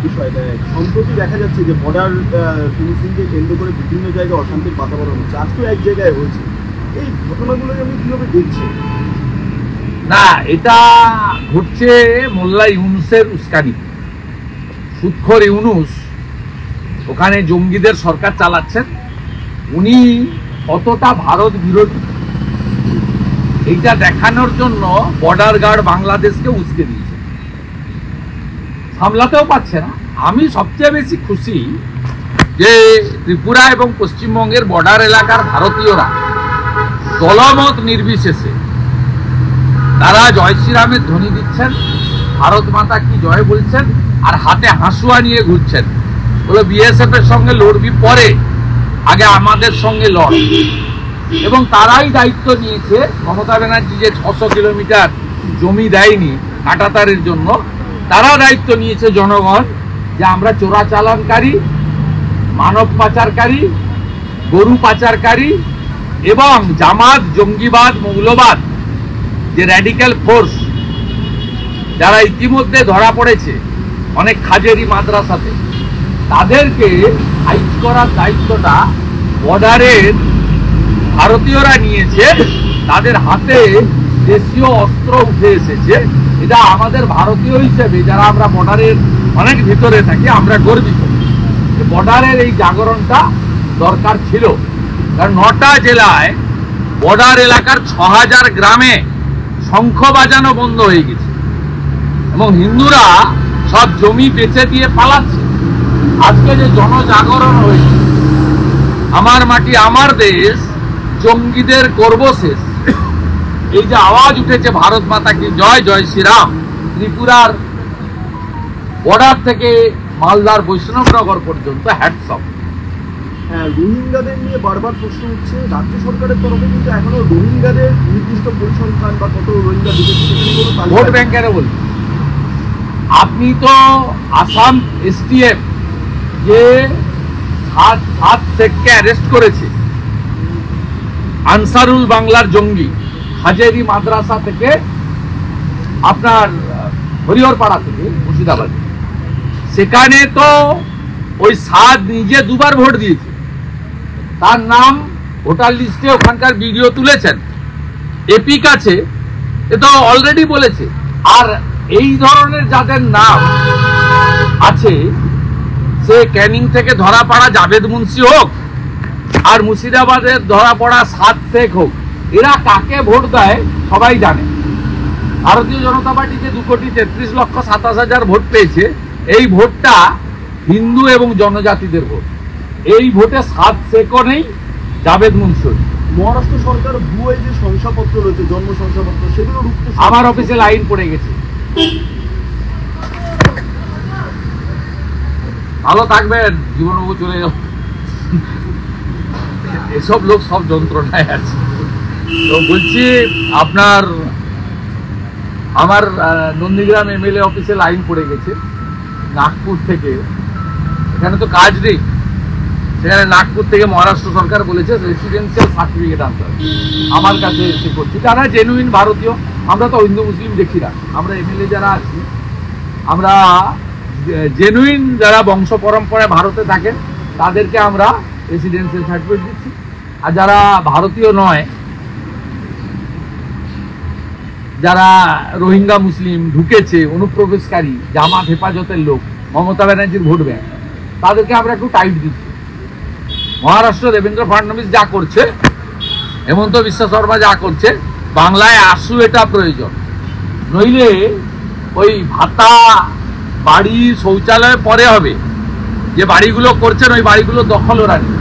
বিষয়, সম্প্রতি দেখা যাচ্ছে যে বর্ডার ফিনিশিংকে কেন্দ্র করে বিভিন্ন জায়গায় অশান্তির বাতাবরণ হচ্ছে, আজকেও এক জায়গায় হয়েছে। এই ঘটনাগুলো আমি কিভাবে দেখছি? না, এটা ঘটছে মোল্লা ইউনুসের উস্কানি। সুদখোর ইউনুস ওখানে জঙ্গিদের সরকার চালাচ্ছেন। উনি কতটা ভারত বিরোধী এইটা দেখানোর জন্য বর্ডার গার্ড বাংলাদেশকে উস্কে দিয়েছে, সামলাতেও পারছে না। আমি সবচেয়ে বেশি খুশি যে ত্রিপুরা এবং পশ্চিমবঙ্গের বর্ডার এলাকার ভারতীয়রা দলমত নির্বিশেষে তারা জয় শ্রীরামের ধ্বনি দিচ্ছেন, ভারত মাতা কি জয় বলছেন, আর হাতে হাসুয়া নিয়ে ঘুরছেন। বলে বিএসএফ এর সঙ্গে লড়বি পরে, আগে আমাদের সঙ্গে লড়। এবং তারাই দায়িত্ব নিয়েছে, মমতা ব্যানার্জি যে 600 কিলোমিটার জমি দেয়নি কাঁটাতারের জন্য, তারা দায়িত্ব নিয়েছে জনগণ যে আমরা চোরাচালানকারী, মানব পাচারকারী, গরু পাচারকারী এবং জামাত, জঙ্গিবাদ, মৌলবাদ যে র্যাডিক্যাল ফোর্স যারা ইতিমধ্যে ধরা পড়েছে অনেক খাজেরি মাদ্রাসাতে, তাদেরকে ফাইট করার দায়িত্বটা বর্ডারের ভারতীয়রা নিয়েছে। তাদের হাতে দেশীয় অস্ত্র উঠে এসেছে। এটা আমাদের ভারতীয় হিসেবে যারা আমরা বর্ডারের অনেক ভিতরে থাকি আমরা গর্বিত। বর্ডারের এই জাগরণটা দরকার ছিল, কারণ 9টা জেলায় বর্ডার এলাকার 6000 গ্রামে শঙ্খ বাজানো বন্ধ হয়ে গেছে এবং হিন্দুরা সব জমি বেচে দিয়ে পালাচ্ছে। আজকে যে জনজাগরণ হয়েছে, আমার মাটি আমার দেশ, জঙ্গিদের করব শেষ, এই যে আওয়াজ উঠেছে ভারত মাতা কি জয়, জয় শ্রীরাম, ত্রিপুরার বর্ডার থেকে মালদার বৈষ্ণবনগর পর্যন্ত হ্যাটস অফ। হ্যাঁ, রোহিঙ্গাদের নিয়ে বারবার প্রশ্ন উঠছে রাজ্য সরকারের তরফে, কিন্তু এখনো রোহিঙ্গাদের নির্দিষ্ট পরিসংখ্যান বা কত রোহিঙ্গা ঢুকেছে ভোট ব্যাংকেরও বলি। আপনি তো আসাম এসটিএফ যে 7 শেখকে অ্যারেস্ট করেছে, আনসারুল বাংলার জঙ্গি, হাজেরি মাদ্রাসা থেকে, আপনার হরিহরপাড়া থেকে, মুর্শিদাবাদ, সেখানে তো ওই 7 নিজে 2বার ভোট দিয়েছে। তার নাম ভোটার লিস্টে ওখানকার ভিডিও তুলেছেন, এপিক আছে, এ তো অলরেডি বলেছে। আর এই ধরনের যাদের নাম আছে, সে ক্যানিং থেকে ধরা পড়া জাভেদ মুন্সি হোক আর মুর্শিদাবাদের ধরা পড়া 7 শেখ হোক, এরা কাকে ভোট দেয় সবাই জানে। ভারতীয় জনতা পার্টি যে 2,33,27,000 ভোট পেয়েছে, এই ভোটটা হিন্দু এবং জনজাতিদের ভোট। এই ভোটে 7 শেখও নেই, জাভেদ মুন্সি। মহারাষ্ট্র সরকার ভুয়ো যে শংসাপত্র রয়েছে, জন্ম শংসাপত্র, সেগুলো রুখতে আমার অফিসে লাইন পড়ে গেছে। ভালো থাকবেন, জীবনবাবু চলে যাও। এসব লোক সব যন্ত্রণায় আছে। তো বলছি, আপনার আমার নন্দীগ্রাম এমএলএ অফিসে লাইন পড়ে গেছে নাগপুর থেকে। এখানে তো কাজ নেই, সেখানে নাগপুর থেকে মহারাষ্ট্র সরকার বলেছে রেসিডেন্সিয়াল সার্টিফিকেট আনতে হবে। আমার কাছে এসে করছি, তারা জেনুইন ভারতীয়। আমরা তো হিন্দু মুসলিম দেখি না, আমরা এমএলএ যারা আছি আমরা জেনুইন যারা বংশ পরম্পরায় ভারতে থাকেন তাদেরকে আমরা রেসিডেন্সিয়াল সার্টিফিকেট দিচ্ছি। আর যারা ভারতীয় নয়, যারা রোহিঙ্গা মুসলিম ঢুকেছে, অনুপ্রবেশকারী, জামাত হেফাজতের লোক, মমতা ব্যানার্জির ভোট ব্যাংক, তাদেরকে আমরা একটু টাইট দিচ্ছি। মহারাষ্ট্র দেবেন্দ্র ফডনবিস যা করছে, হেমন্ত বিশ্ব শর্মা যা করছে, বাংলায় আসু এটা প্রয়োজন। নইলে ওই ভাতা, বাড়ি, শৌচালয় পরে হবে, যে বাড়িগুলো করছেন ওই বাড়িগুলো দখল ওরা নেই।